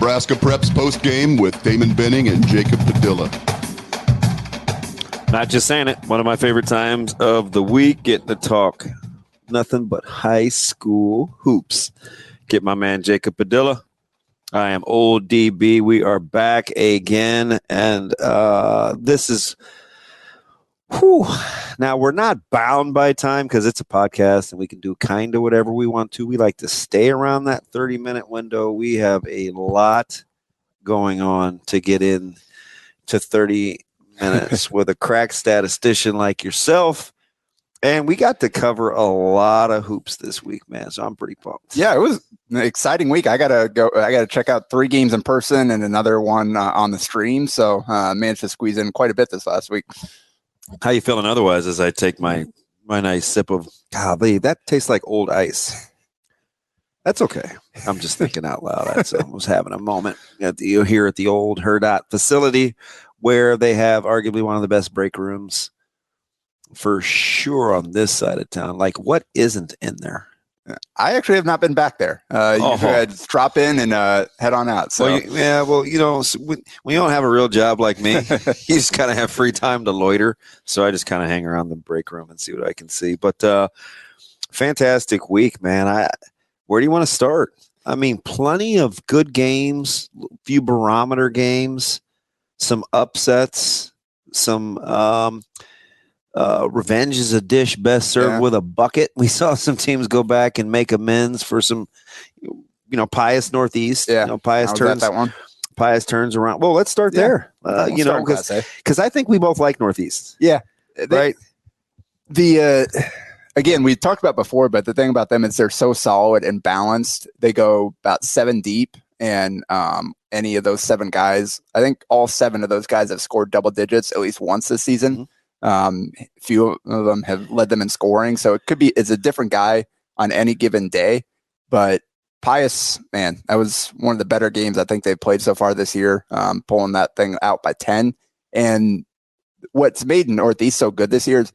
Nebraska Preps postgame with Damon Benning and Jacob Padilla. Not just saying it. One of my favorite times of the week, getting to talk nothing but high school hoops. Get my man Jacob Padilla. I am old DB. We are back again, and this is. Whew. Now, we're not bound by time because it's a podcast and we can do kind of whatever we want to. We like to stay around that 30-minute window. We have a lot going on to get in to 30 minutes with a crack statistician like yourself. And we got to cover a lot of hoops this week, man. So I'm pretty pumped. Yeah, it was an exciting week. I got to check out 3 games in person and another one on the stream. So managed to squeeze in quite a bit this last week. How you feeling otherwise as I take my nice sip of, golly, that tastes like old ice. That's okay. I'm just thinking out loud. I was having a moment here at the old Hurrdat facility where they have arguably one of the best break rooms for sure on this side of town. Like, what isn't in there? I actually have not been back there. You could drop in and head on out. So when you don't have a real job like me, you just kind of have free time to loiter. So I just kind of hang around the break room and see what I can see. But fantastic week, man. Where do you want to start? I mean, plenty of good games, few barometer games, some upsets, some revenge is a dish best served with a bucket. We saw some teams go back and make amends for some, Pius Northeast. Yeah, Pius turns that one. Pius turns around. Well, let's start there. Because I think we both like Northeast. Yeah, right. Again, we talked about before, but the thing about them is they're so solid and balanced. They go about 7 deep, and any of those 7 guys, I think all 7 of those guys have scored double digits at least once this season. Mm-hmm. Few of them have led them in scoring, so it's a different guy on any given day. But Pius, man, that was one of the better games I think they've played so far this year, pulling that thing out by 10. And what's made Northeast so good this year is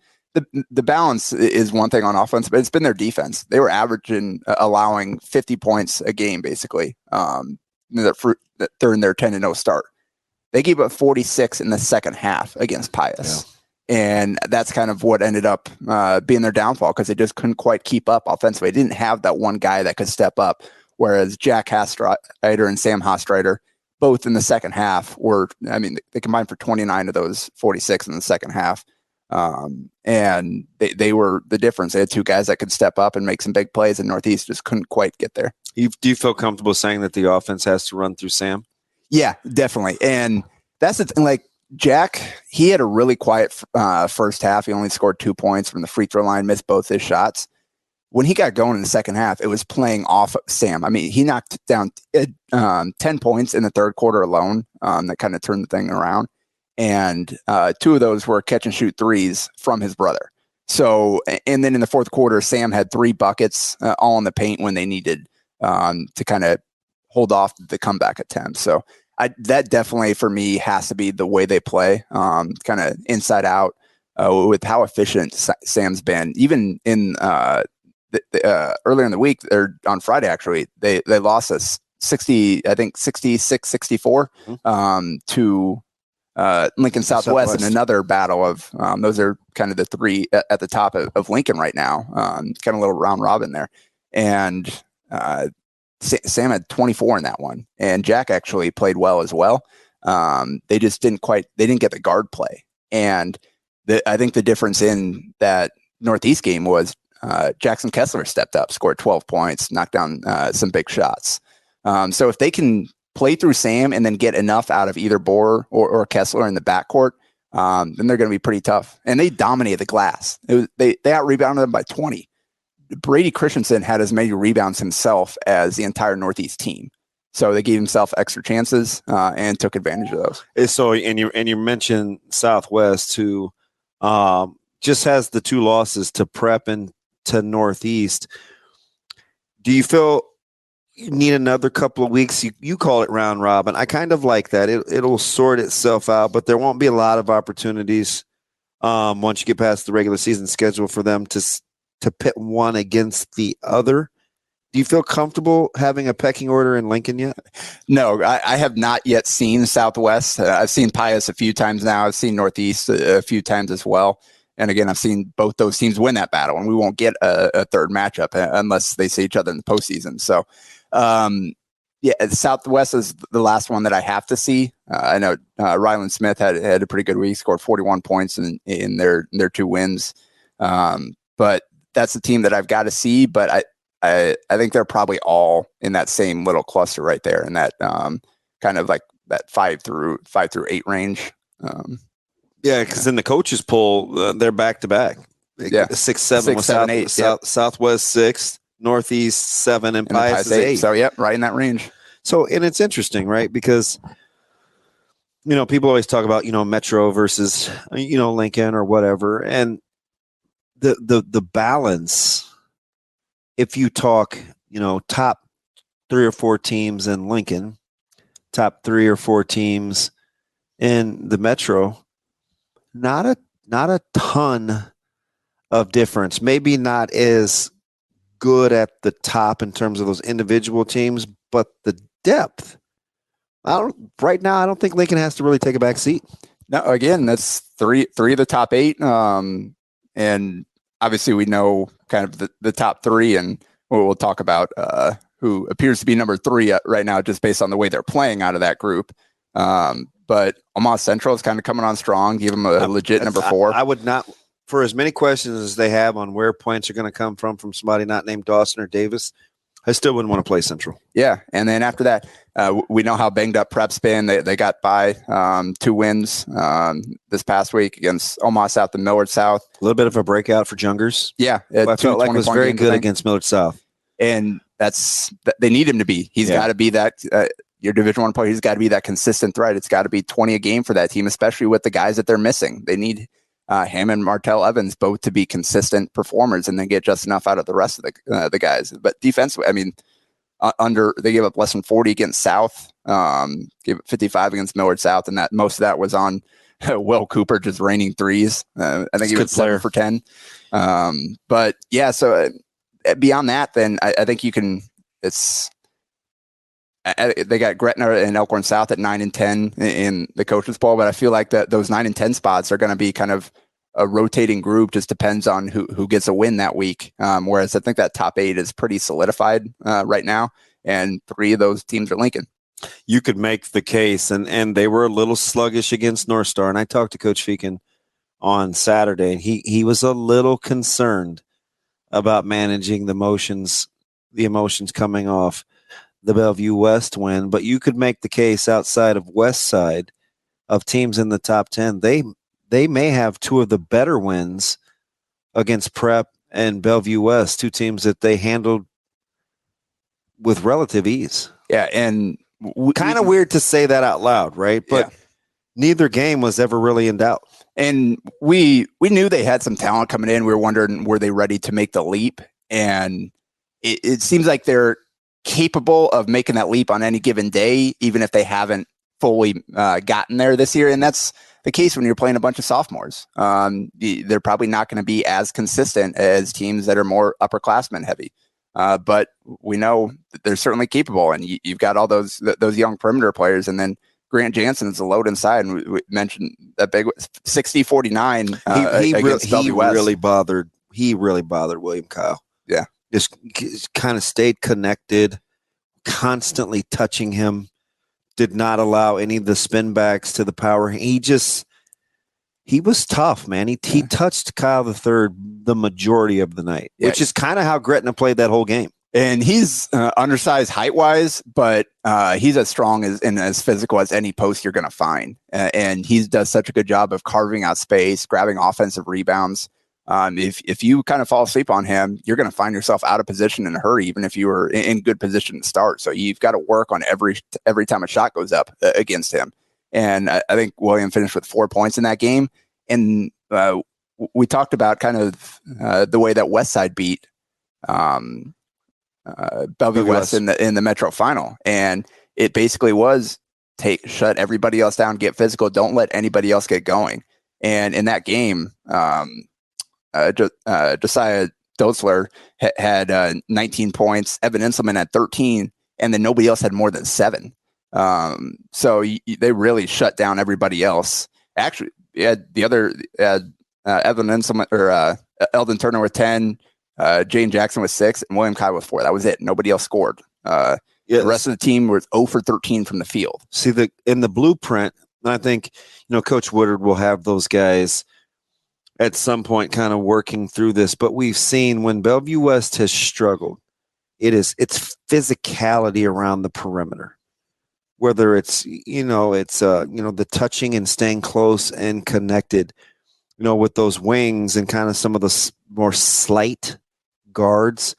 the balance is one thing on offense, but it's been their defense. They were averaging, allowing 50 points a game, basically. During their 10-0 start. They gave up 46 in the second half against Pius. Yeah. And that's kind of what ended up being their downfall because they just couldn't quite keep up offensively. They didn't have that one guy that could step up, whereas Jack Hastreiter and Sam Hastreiter, both in the second half, they combined for 29 of those 46 in the second half. And they were the difference. They had 2 guys that could step up and make some big plays, and Northeast just couldn't quite get there. Do you feel comfortable saying that the offense has to run through Sam? Yeah, definitely. And that's the thing, like, Jack, he had a really quiet first half. He only scored 2 points from the free throw line, missed both his shots. When he got going in the second half, it was playing off of Sam. I mean, he knocked down 10 points in the third quarter alone that kind of turned the thing around. And 2 of those were catch and shoot threes from his brother. So, and then in the fourth quarter, Sam had 3 buckets all in the paint when they needed to kind of hold off the comeback attempt. So, that definitely for me has to be the way they play, kind of inside out with how efficient Sam's been. Even in earlier in the week, or on Friday actually, they lost us 66-64 to Lincoln Southwest in another battle of those are kind of the 3 at the top of Lincoln right now. Kind of a little round robin there, and Sam had 24 in that one, and Jack actually played well as well. They just didn't get the guard play. And I think the difference in that Northeast game was Jackson Kessler stepped up, scored 12 points, knocked down some big shots. So if they can play through Sam and then get enough out of either Bohr or Kessler in the backcourt, then they're going to be pretty tough. And they dominated the glass. They out-rebounded them by 20. Brady Christensen had as many rebounds himself as the entire Northeast team. So they gave himself extra chances and took advantage of those. So, and you mentioned Southwest, who just has the 2 losses to Prep and to Northeast. Do you feel you need another couple of weeks? You call it round robin. I kind of like that. It'll sort itself out, but there won't be a lot of opportunities once you get past the regular season schedule for them to pit one against the other. Do you feel comfortable having a pecking order in Lincoln yet? No, I have not yet seen Southwest. I've seen Pius a few times now. I've seen Northeast a few times as well. And again, I've seen both those teams win that battle, and we won't get a third matchup unless they see each other in the postseason. So, yeah, Southwest is the last one that I have to see. I know Ryland Smith had a pretty good week, scored 41 points in their 2 wins. But that's the team that I've got to see. But I think they're probably all in that same little cluster right there, in that kind of like that 5 through 8 range. Yeah, because in the coaches poll, they're back to back. Yeah, 6, 7, 6, 7, 8. Southwest 6th, Northeast 7, and Pius is 8. So yep, right in that range. So, and it's interesting, right? Because people always talk about Metro versus Lincoln or whatever, and the balance. If you talk, top 3 or 4 teams in Lincoln, top 3 or 4 teams in the Metro. Not a ton of difference. Maybe not as good at the top in terms of those individual teams, but the depth. Right now, I don't think Lincoln has to really take a back seat. No, again, that's three of the top 8, and obviously we know kind of the top 3, and we'll talk about who appears to be number 3 right now, just based on the way they're playing out of that group. But Omaha Central is kind of coming on strong. Give them a legit number 4. I would not, for as many questions as they have on where points are going to come from somebody not named Dawson or Davis, I still wouldn't want to play Central. Yeah, and then after that, we know how banged up Prep's been. They got by 2 wins this past week against Omaha South and Millard South. A little bit of a breakout for Jungers. Yeah, I felt like it was very good against Millard South, and they need him to be. He's got to be that. Your Division I player, he's got to be that consistent threat. It's got to be 20 a game for that team, especially with the guys that they're missing. They need him and Martell Evans both to be consistent performers, and then get just enough out of the rest of the guys. But defensively, I mean, they gave up less than 40 against South, gave up 55 against Millard South, and that most of that was on Will Cooper just raining threes. I think he was 7 for 10. But yeah, so beyond that, then I think you can. They got Gretna and Elkhorn South at 9 and 10 in the coaches poll, but I feel like that those 9 and 10 spots are going to be kind of a rotating group. Just depends on who gets a win that week. Whereas I think that top 8 is pretty solidified right now, and 3 of those teams are Lincoln. You could make the case, and they were a little sluggish against North Star. And I talked to Coach Feakin on Saturday, and he was a little concerned about managing the emotions coming off the Bellevue West win. But you could make the case outside of West Side of teams in the top 10. They may have 2 of the better wins against Prep and Bellevue West, 2 teams that they handled with relative ease. Yeah, and kind of weird to say that out loud, right? But neither game was ever really in doubt. And we knew they had some talent coming in. We were wondering, were they ready to make the leap? And it seems like they're capable of making that leap on any given day, even if they haven't fully gotten there this year. And that's the case when you're playing a bunch of sophomores. They're probably not going to be as consistent as teams that are more upperclassmen heavy. But we know that they're certainly capable, and you've got all those young perimeter players, and then Grant Jansen is a load inside, and we mentioned that big 60-49 against Bellevue West. He really bothered William Kyle. Yeah. Just kind of stayed connected, constantly touching him, did not allow any of the spin backs to the power. He was tough, man. He touched Kyle the third the majority of the night, which is kind of how Gretna played that whole game. And he's undersized height-wise, but he's as strong and as physical as any post you're going to find. And he does such a good job of carving out space, grabbing offensive rebounds. If you kind of fall asleep on him, you're going to find yourself out of position in a hurry, even if you were in good position to start. So you've got to work on every time a shot goes up against him. And I think William finished with 4 points in that game. And we talked about kind of the way that Westside beat Bellevue West in the Metro Final, and it basically was shut everybody else down, get physical, don't let anybody else get going. And in that game, Josiah Dotzler had 19 points. Evan Inselman had 13, and then nobody else had more than 7. So they really shut down everybody else. Actually, the other Evan Inselman or Eldon Turner with 10, Jane Jackson with 6, and William Kyle with 4. That was it. Nobody else scored. The rest of the team was 0 for 13 from the field. See, in the blueprint, I think Coach Woodard will have those guys at some point kind of working through this. But we've seen when Bellevue West has struggled, it's physicality around the perimeter. Whether it's the touching and staying close and connected, with those wings and kind of some of the more slight guards.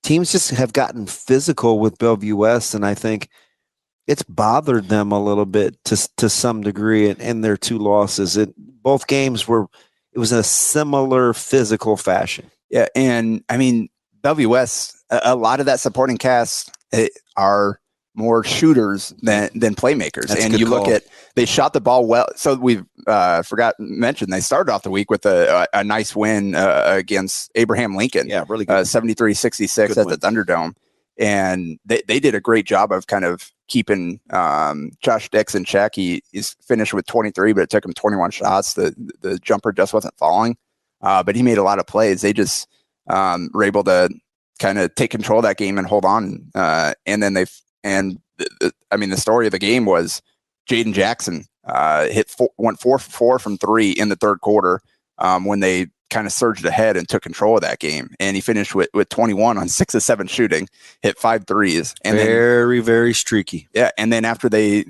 Teams just have gotten physical with Bellevue West, and I think it's bothered them a little bit to some degree in their 2 losses. Both games it was in a similar physical fashion. Yeah, and I mean Bellevue West, a lot of that supporting cast are more shooters than playmakers. That's and you call. Look at, they shot the ball well. So we've forgot to mention, they started off the week with a nice win against Abraham Lincoln. Yeah, really good. 73-66 at the Thunderdome. And they did a great job of kind of keeping Josh Dix in check. He's finished with 23, but it took him 21 shots. The jumper just wasn't falling. But he made a lot of plays. They just were able to kind of take control of that game and hold on. And then the story of the game was Jaden Jackson went 4 for 4 from 3 in the third quarter when they kind of surged ahead and took control of that game. And he finished with 21 on 6 of 7 shooting, hit 5 threes. And very, very streaky. Yeah. And then after the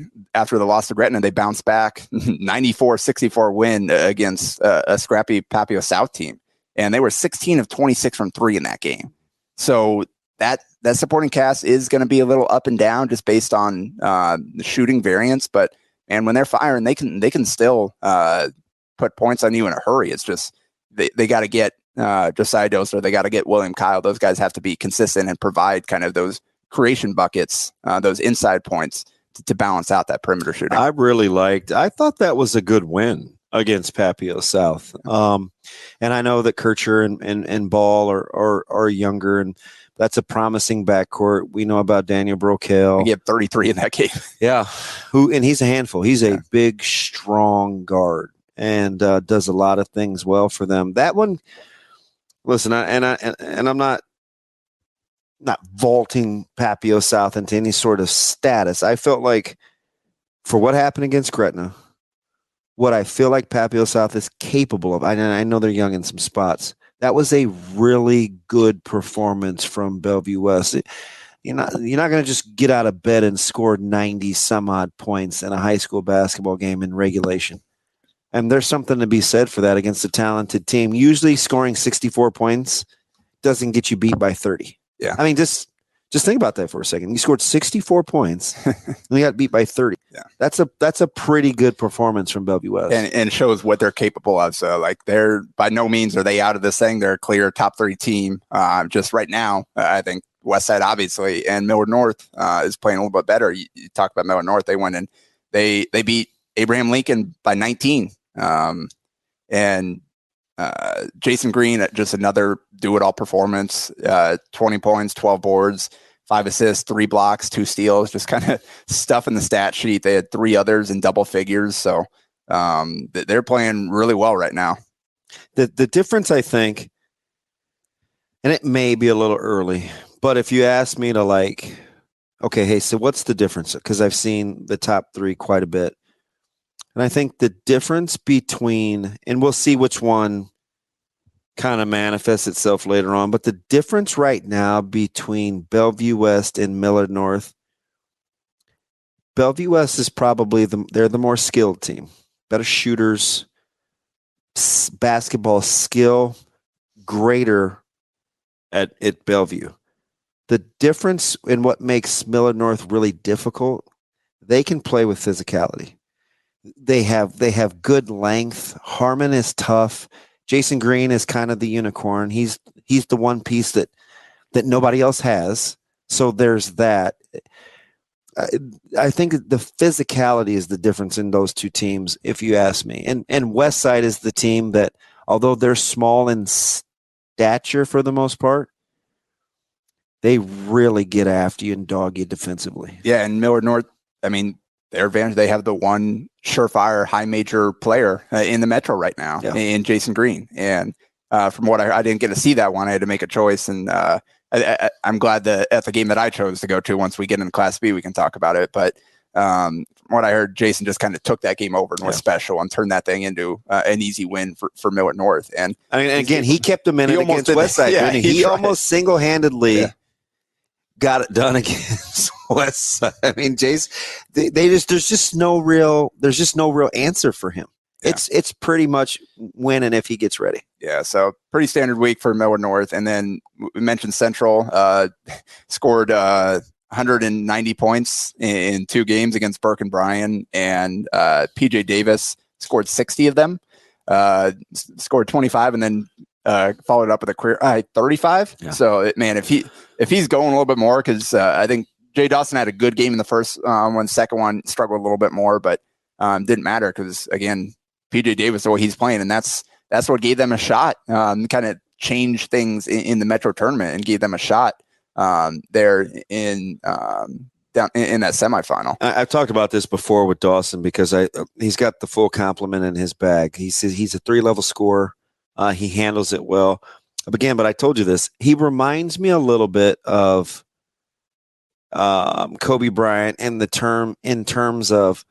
loss to Gretna, they bounced back 94-64 win against a scrappy Papio South team. And they were 16 of 26 from 3 in that game. So that supporting cast is going to be a little up and down just based on the shooting variance. But when they're firing, they can still put points on you in a hurry. It's just they got to get Josiah Dozer, they got to get William Kyle. Those guys have to be consistent and provide kind of those creation buckets, those inside points to balance out that perimeter shooting. I thought that was a good win against Papio South. And I know that Kircher and Ball are younger, and that's a promising backcourt. We know about Daniel Brocail. He had 33 in that game. Yeah. And he's a handful. He's a big, strong guard and does a lot of things well for them. That one, listen, I'm not vaulting Papio South into any sort of status. I felt like for what happened against Gretna, what I feel like Papio South is capable of, I know they're young in some spots. That was a really good performance from Bellevue West. You're not going to just get out of bed and score 90 some odd points in a high school basketball game in regulation. And there's something to be said for that against a talented team. Usually scoring 64 points doesn't get you beat by 30. Yeah. I mean, just think about that for a second. You scored 64 points and you got beat by 30. Yeah. That's a pretty good performance from Bellevue West. And shows what they're capable of. So they're by no means are they out of this thing. They're a clear top 3 team. Just right now, I think Westside obviously and Millard North is playing a little bit better. You talk about Millard North. They went and they beat Abraham Lincoln by 19. And Jason Green, just another do-it-all performance, 20 points, 12 boards, 5 assists, 3 blocks, 2 steals, just kind of stuff in the stat sheet. They had 3 others in double figures. So they're playing really well right now. The difference, I think, and it may be a little early, but if you ask me to okay, hey, so what's the difference? Because I've seen the top 3 quite a bit. And I think the difference between, and we'll see which one kind of manifests itself later on, but the difference right now between Bellevue West and Millard North, Bellevue West is probably they're the more skilled team, better shooters, basketball skill, greater at Bellevue. The difference in what makes Millard North really difficult, they can play with physicality. They have good length. Harmon is tough. Jason Green is kind of the unicorn. He's the one piece that nobody else has. So there's that. I think the physicality is the difference in those two teams, if you ask me. And Westside is the team that, although they're small in stature for the most part, they really get after you and dog you defensively. Yeah, and Millard North, I mean, their advantage, they have the one surefire high major player in the Metro right now, in Jason Green. And from what I didn't get to see that one, I had to make a choice. And I'm glad that at the game that I chose to go to, once we get in Class B, we can talk about it. But from what I heard, Jason just kind of took that game over and was special and turned that thing into an easy win for Millard North. And I mean, again, he kept them in it against Westside. Yeah, he almost single-handedly got it done against Westside. I mean, Jace, there's just no real answer for him. Yeah. It's pretty much winning if he gets ready. Yeah, so pretty standard week for Millard North. And then we mentioned Central scored 190 points in 2 games against Burke and Bryan, and PJ Davis scored 60 of them, scored 25, and then followed up with a career 35. Yeah. So man, if he's going a little bit more, because I think Jay Dawson had a good game in the first one, second one struggled a little bit more, but didn't matter because again, PJ Davis, the way he's playing, and that's what gave them a shot, kind of changed things in the Metro tournament and gave them a shot there in down in that semifinal. I've talked about this before with Dawson because he's got the full complement in his bag. He's a 3-level scorer. He handles it well. Again, but I told you this. He reminds me a little bit of Kobe Bryant in terms of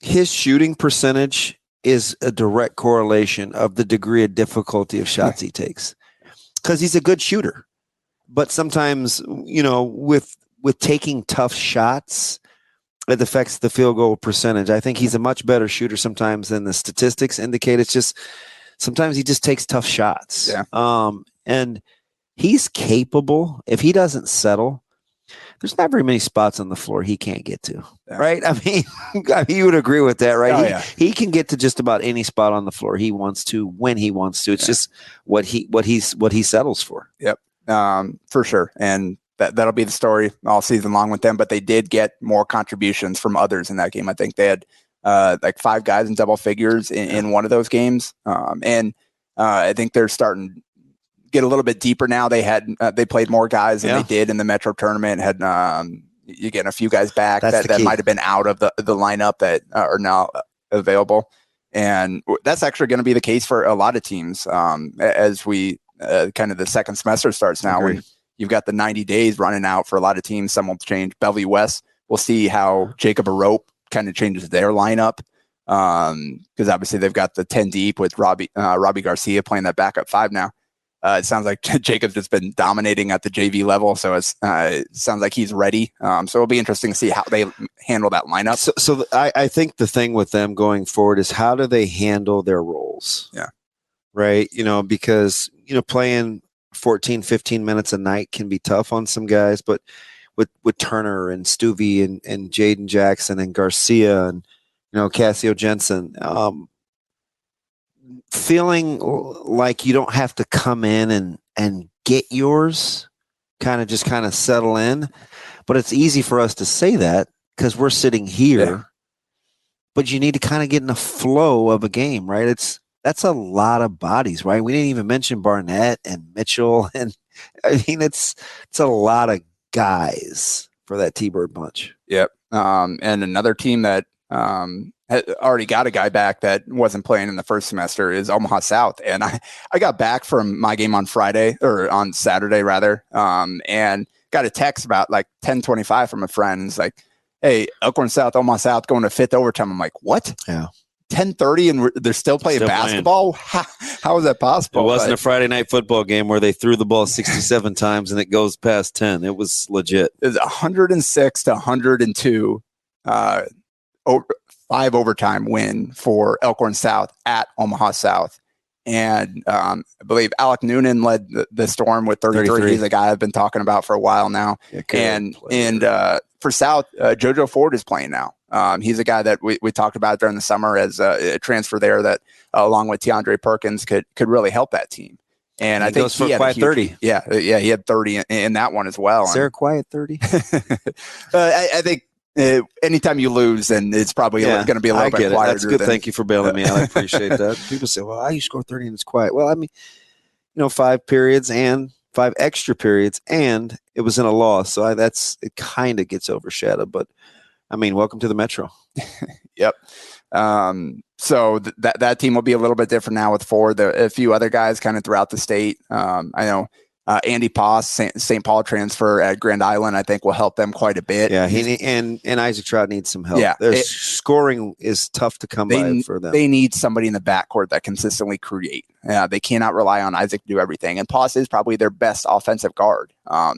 his shooting percentage is a direct correlation of the degree of difficulty of shots he takes, because he's a good shooter. But sometimes, with taking tough shots, it affects the field goal percentage. I think he's a much better shooter sometimes than the statistics indicate. It's just sometimes he just takes tough shots. Yeah. And he's capable. If he doesn't settle, there's not very many spots on the floor he can't get to. Yeah. Right? I mean, you would agree with that, right? He can get to just about any spot on the floor he wants to when he wants to. It's just what he settles for. Yep. For sure. And that'll be the story all season long with them, but they did get more contributions from others in that game. I think they had like 5 guys in double figures in one of those games. And I think they're starting to get a little bit deeper now. They played more guys than they did in the Metro tournament, had you getting a few guys back that might have been out of the lineup that are now available. And that's actually going to be the case for a lot of teams as we kind of the second semester starts now. When you've got the 90 days running out for a lot of teams. Some will change. Bellevue West, we'll see how Jacob Arope kind of changes their lineup, because obviously they've got the 10 deep with Robbie Garcia playing that backup 5 now. It sounds like Jacob's just been dominating at the JV level, so it sounds like he's ready. So it'll be interesting to see how they handle that lineup. So I think the thing with them going forward is how do they handle their roles? Yeah. Right. Because, playing 14, 15 minutes a night can be tough on some guys, but with Turner and Stuvie and Jaden Jackson and Garcia and, Cassio Jensen, feeling like you don't have to come in and get yours, kind of settle in. But it's easy for us to say that because we're sitting here. Yeah. But you need to kind of get in the flow of a game, right? That's a lot of bodies, right? We didn't even mention Barnett and Mitchell, and I mean it's a lot of guys for that T-Bird bunch. Yep. And another team that had already got a guy back that wasn't playing in the first semester is Omaha South. And I got back from my game on Saturday rather, and got a text about like 10:25 from a friend. It's like, hey, Elkhorn South, Omaha South going to 5th overtime. I'm like, what? Yeah. 10:30 and they're still playing basketball? How is that possible? It wasn't a Friday night football game where they threw the ball 67 times and it goes past 10. It was legit. It's 106 to 102 5 overtime win for Elkhorn South at Omaha South. And I believe Alec Noonan led the Storm with 33. He's a guy I've been talking about for a while now. Yeah, and for South, JoJo Ford is playing now. He's a guy that we talked about during the summer as a transfer there that, along with DeAndre Perkins, could really help that team. And I think he had quiet 30. Yeah, he had 30 in that one as well. Is there a quiet 30? I think anytime you lose, and it's probably going to be a little bit quieter. That's good. Thank you for bailing me out. I appreciate that. People say, well, how you score 30 and it's quiet? Well, I mean, 5 periods and 5 extra periods, and it was in a loss. So it kind of gets overshadowed. But I mean, welcome to the Metro. Yep. So that team will be a little bit different now with a few other guys kind of throughout the state. I know Andy Poss, St. Paul transfer at Grand Island, I think will help them quite a bit. Yeah, and Isaac Trout needs some help. Yeah, scoring is tough to come by for them. They need somebody in the backcourt that consistently create. They cannot rely on Isaac to do everything. And Poss is probably their best offensive guard.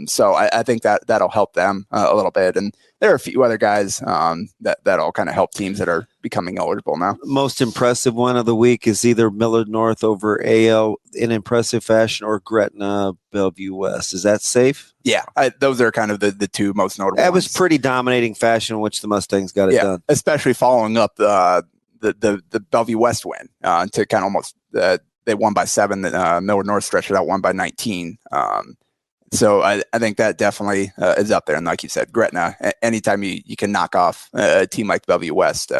So I think that'll help them a little bit. And there are a few other guys that'll kind of help teams that are becoming eligible now. Most impressive one of the week is either Millard North over AL in impressive fashion or Gretna Bellevue West. Is that safe? Yeah, those are kind of the two most notable ones. Was pretty dominating fashion in which the Mustangs got it done. Especially following up the Bellevue West win to kind of almost they won by 7. Millard North stretched it out, won by 19. So I think that definitely is up there. And like you said, Gretna, anytime you can knock off a team like Bellevue West,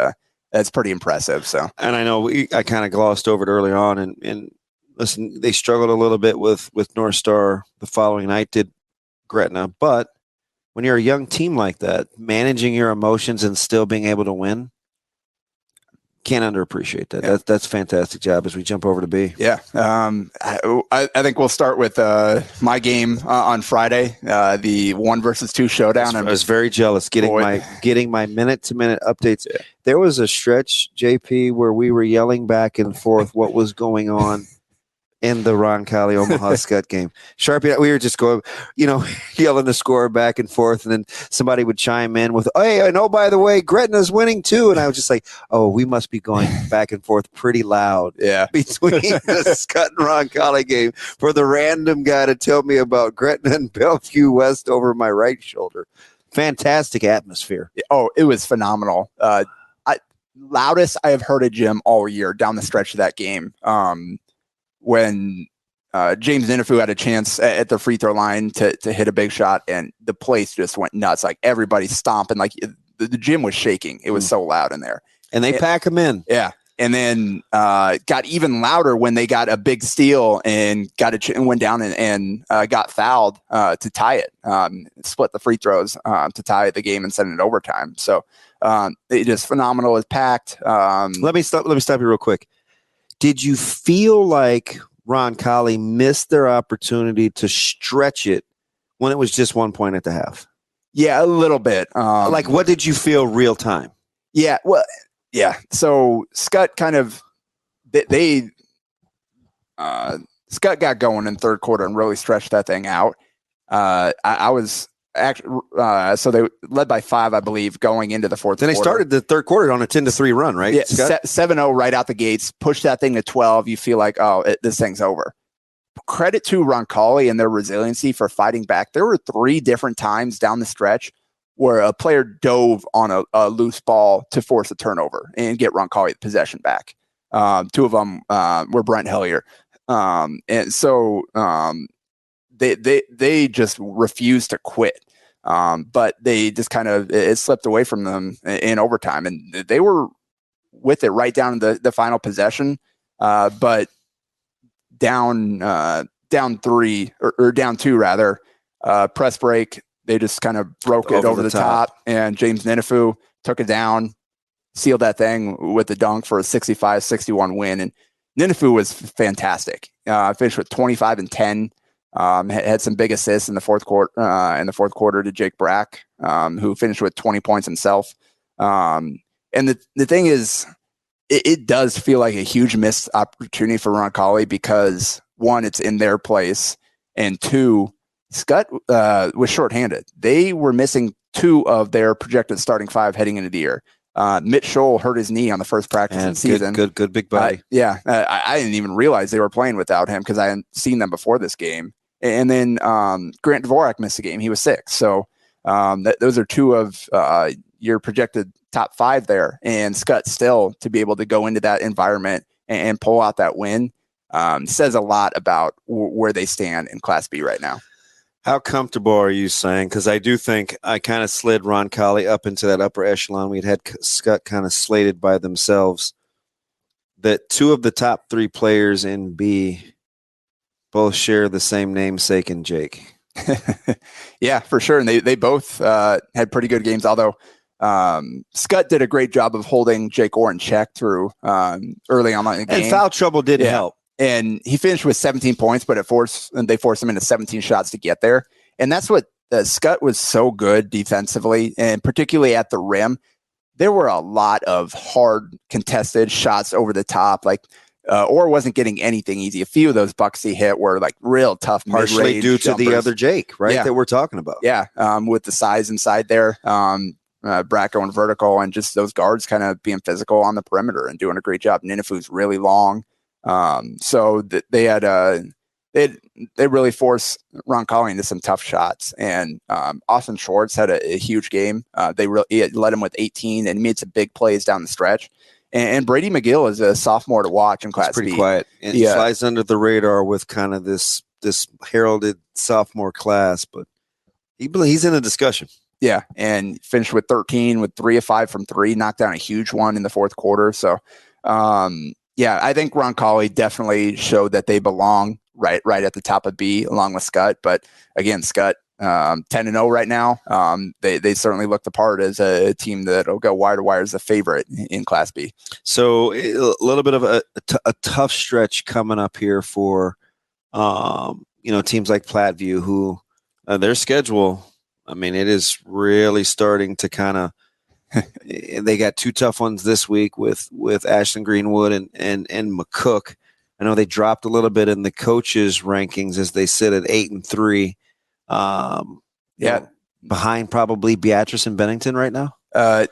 that's pretty impressive. So, and I know I kind of glossed over it early on, and listen, they struggled a little bit with North Star the following night, did Gretna. But when you're a young team like that, managing your emotions and still being able to win, can't underappreciate that. Yeah. That's a fantastic job as we jump over to B. Yeah. I think we'll start with my game on Friday, the 1 versus 2 showdown. I was very jealous getting my minute-to-minute updates. Yeah. There was a stretch, JP, where we were yelling back and forth what was going on in the Roncalli Omaha Scott game. Sharpie, we were just going, yelling the score back and forth, and then somebody would chime in with, "Hey, and by the way, Gretna's winning too." And I was just like, "Oh, we must be going back and forth pretty loud." Yeah, between the Scott and Roncalli game for the random guy to tell me about Gretna and Bellevue West over my right shoulder. Fantastic atmosphere. Oh, it was phenomenal. Loudest I have heard a gym all year down the stretch of that game. When James Ninefu had a chance at the free throw line to hit a big shot, and the place just went nuts. Like everybody stomping, like the gym was shaking. It was so loud in there. And they pack them in. Yeah. And then got even louder when they got a big steal and went down and got fouled to tie it. Split the free throws to tie the game and send it overtime. So it just phenomenal. It's packed. Let me stop you real quick. Did you feel like Roncalli missed their opportunity to stretch it when it was just 1 point at the half? Yeah, a little bit. What did you feel real time? Yeah, well, yeah. So Scott kind of Scott got going in third quarter and really stretched that thing out. I was actually so they led by 5, I believe, going into the fourth. Then they started the third quarter on a 10-3 run, right? Yeah, 7-0 right out the gates. Push that thing to 12. You feel like, this thing's over. Credit to Roncalli and their resiliency for fighting back. There were 3 different times down the stretch where a player dove on a loose ball to force a turnover and get Roncalli the possession back. 2 of them were Brent Hellier. And so they just refused to quit. But they just kind of, it slipped away from them in overtime, and they were with it right down to the final possession. But down 3 or down 2 rather, press break. They just kind of broke it over the top, and James Ninefu took it down, sealed that thing with the dunk for a 65-61 win. And Ninefu was fantastic. Finished with 25 and 10. Had some big assists in the fourth quarter to Jake Brack, who finished with 20 points himself. And the thing is, it does feel like a huge missed opportunity for Roncalli because 1, it's in their place, and 2, Scott was shorthanded. They were missing 2 of their projected starting 5 heading into the year. Mitch Scholl hurt his knee on the first practice of the season. Good big body. I didn't even realize they were playing without him because I hadn't seen them before this game. And then Grant Dvorak missed the game. He was 6. So those are 2 of your projected top 5 there. And Scott still to be able to go into that environment and pull out that win says a lot about where they stand in Class B right now. How comfortable are you saying? Because I do think I kind of slid Roncalli up into that upper echelon. We'd had Scott kind of slated by themselves. That 2 of the top 3 players in B both share the same namesake in Jake. Yeah, for sure. And they both had pretty good games, although Scott did a great job of holding Jake Orr in check through early on in the game. And foul trouble didn't help. And he finished with 17 points, but they forced him into 17 shots to get there. And that's what Scott was so good defensively, and particularly at the rim. There were a lot of hard contested shots over the top. Like Orr wasn't getting anything easy. A few of those bucks he hit were like real tough, partially due to the other Jake, right? Yeah. That we're talking about. Yeah, with the size inside there, Brack going vertical, and just those guards kind of being physical on the perimeter and doing a great job. Ninifu's really long, so they had they really forced Roncalli into some tough shots. And Austin Schwartz had a huge game. He led him with 18 and made some big plays down the stretch. And Brady McGill is a sophomore to watch in Class B. Pretty quiet. And he flies under the radar with kind of this heralded sophomore class, but he's in a discussion. Yeah, and finished with 13 with 3 of 5 from 3, knocked down a huge one in the fourth quarter. So, I think Roncalli definitely showed that they belong right at the top of B along with Scott. But again, Scott 10-0 right now. They certainly look the part as a team that'll go wire to wire as a favorite in Class B. So a little bit of a tough stretch coming up here for teams like Platteview, who their schedule, I mean, it is really starting to kind of they got 2 tough ones this week with Ashland Greenwood and McCook. I know they dropped a little bit in the coaches' rankings as they sit at 8-3. Behind probably Beatrice and Bennington right now. And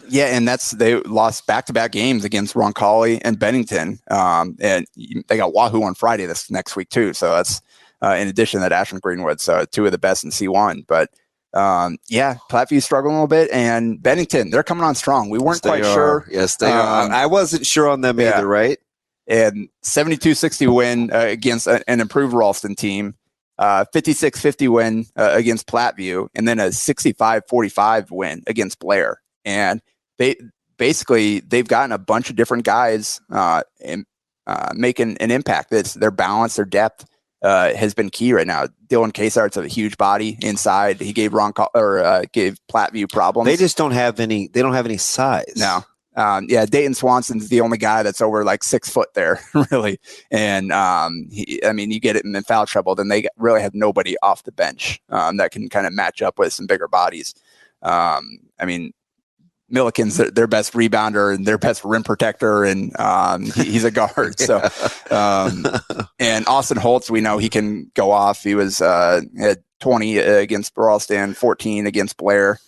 they lost back-to-back games against Roncalli and Bennington, and they got Wahoo on Friday this next week too. So that's in addition to that Ashland Greenwood, so 2 of the best in C1. But Platteview struggling a little bit, and Bennington, they're coming on strong. We weren't quite sure. Yes, they are. I wasn't sure on them either, right? And 72-60 win against an improved Ralston team. 56-50 win against Platteview, and then a 65-45 win against Blair. And they've gotten a bunch of different guys making an impact. Their balance, their depth has been key right now. Dylan Casart's a huge body inside. He gave gave Platteview problems. They just don't have any. They don't have any size. No. Dayton Swanson's the only guy that's over like 6 foot there, really. And you get it in foul trouble, then they really have nobody off the bench that can kind of match up with some bigger bodies. Milliken's their best rebounder and their best rim protector, and he's a guard. So, and Austin Holtz, we know he can go off. He was had 20 against Ralston, 14 against Blair.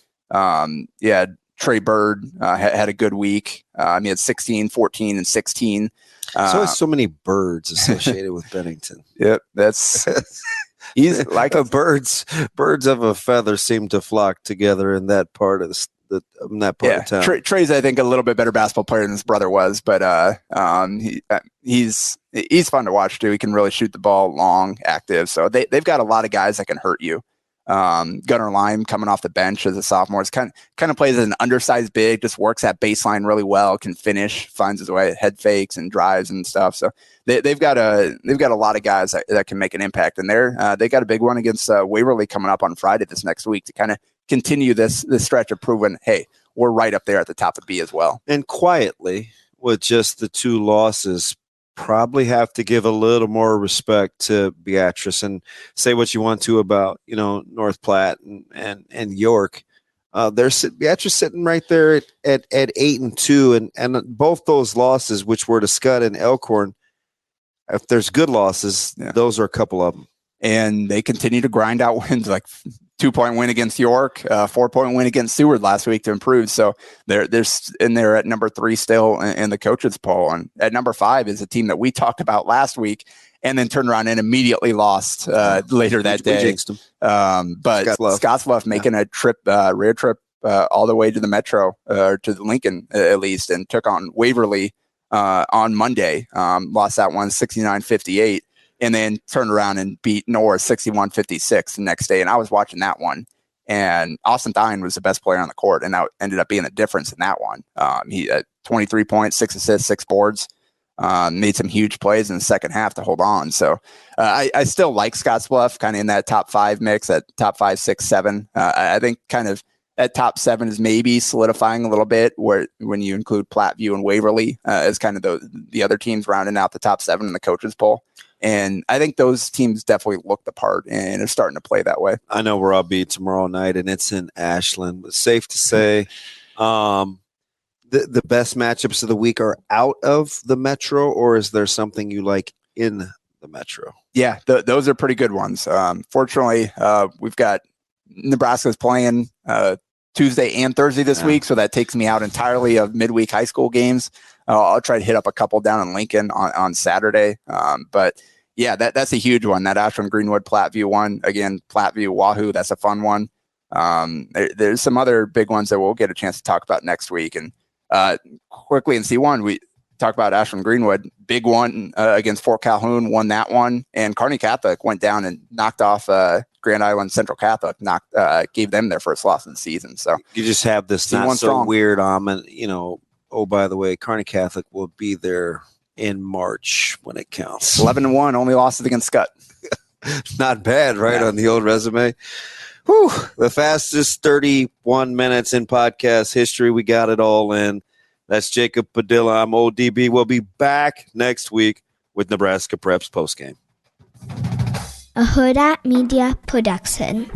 Trey Bird had a good week. He had 16, 14, and 16. So many birds associated with Bennington. Yep, that's he's like birds of a feather seem to flock together in that part of of town. Trey's, I think, a little bit better basketball player than his brother was, but he's fun to watch too. He can really shoot the ball long, active. So they've got a lot of guys that can hurt you. Gunnar Lime coming off the bench as a sophomore. It's kind of plays as an undersized big, just works that baseline really well, can finish, finds his way, head fakes and drives and stuff. So they've got a lot of guys that can make an impact. And they got a big one against Waverly coming up on Friday this next week to kind of continue this stretch of proving, hey, we're right up there at the top of B as well. And quietly, with just the 2 losses, probably have to give a little more respect to Beatrice, and say what you want to about North Platte and York. Beatrice sitting right there at 8-2, and both those losses, which were to Scott and Elkhorn, if there's good losses, those are a couple of them. And they continue to grind out wins, like 2-point win against York, 4-point win against Seward last week to improve. So they're in there at number 3 still in the coaches poll. And at number 5 is a team that we talked about last week and then turned around and immediately lost later that day. Jinxed them. But Scottsbluff making a rare trip all the way to the Metro, or to the Lincoln at least, and took on Waverly on Monday. Lost that one 69-58. And then turned around and beat North 61-56 the next day. And I was watching that one. And Austin Thine was the best player on the court. And that ended up being the difference in that one. He had 23 points, 6 assists, 6 boards. made some huge plays in the second half to hold on. So I still like Scottsbluff kind of in that top 5 mix, that top 5, 6, 7. I think kind of that top 7 is maybe solidifying a little bit where when you include Platteview and Waverly as kind of the other teams rounding out the top 7 in the coaches poll. And I think those teams definitely look the part and are starting to play that way. I know where I'll be tomorrow night, and it's in Ashland. But safe to say the best matchups of the week are out of the Metro, or is there something you like in the Metro? Yeah, those are pretty good ones. Fortunately, we've got Nebraska's playing Tuesday and Thursday this week, so that takes me out entirely of midweek high school games. I'll try to hit up a couple down in Lincoln on Saturday. But yeah, that's a huge one. That Ashland Greenwood Platteview one. Again, Platteview Wahoo, that's a fun one. There's some other big ones that we'll get a chance to talk about next week. And quickly in C1, we talk about Ashland Greenwood, big one against Fort Calhoun, won that one. And Kearney Catholic went down and knocked off Grand Island Central Catholic, gave them their first loss of the season. So you just have this C1 not so strong. weird, oh, by the way, Kearney Catholic will be there in March when it counts. 11-1, only losses against Scott. Not bad, right, on the old resume. Whew, the fastest 31 minutes in podcast history. We got it all in. That's Jacob Padilla. I'm Old DB. We'll be back next week with Nebraska Preps postgame. A Hurrdat Media Production.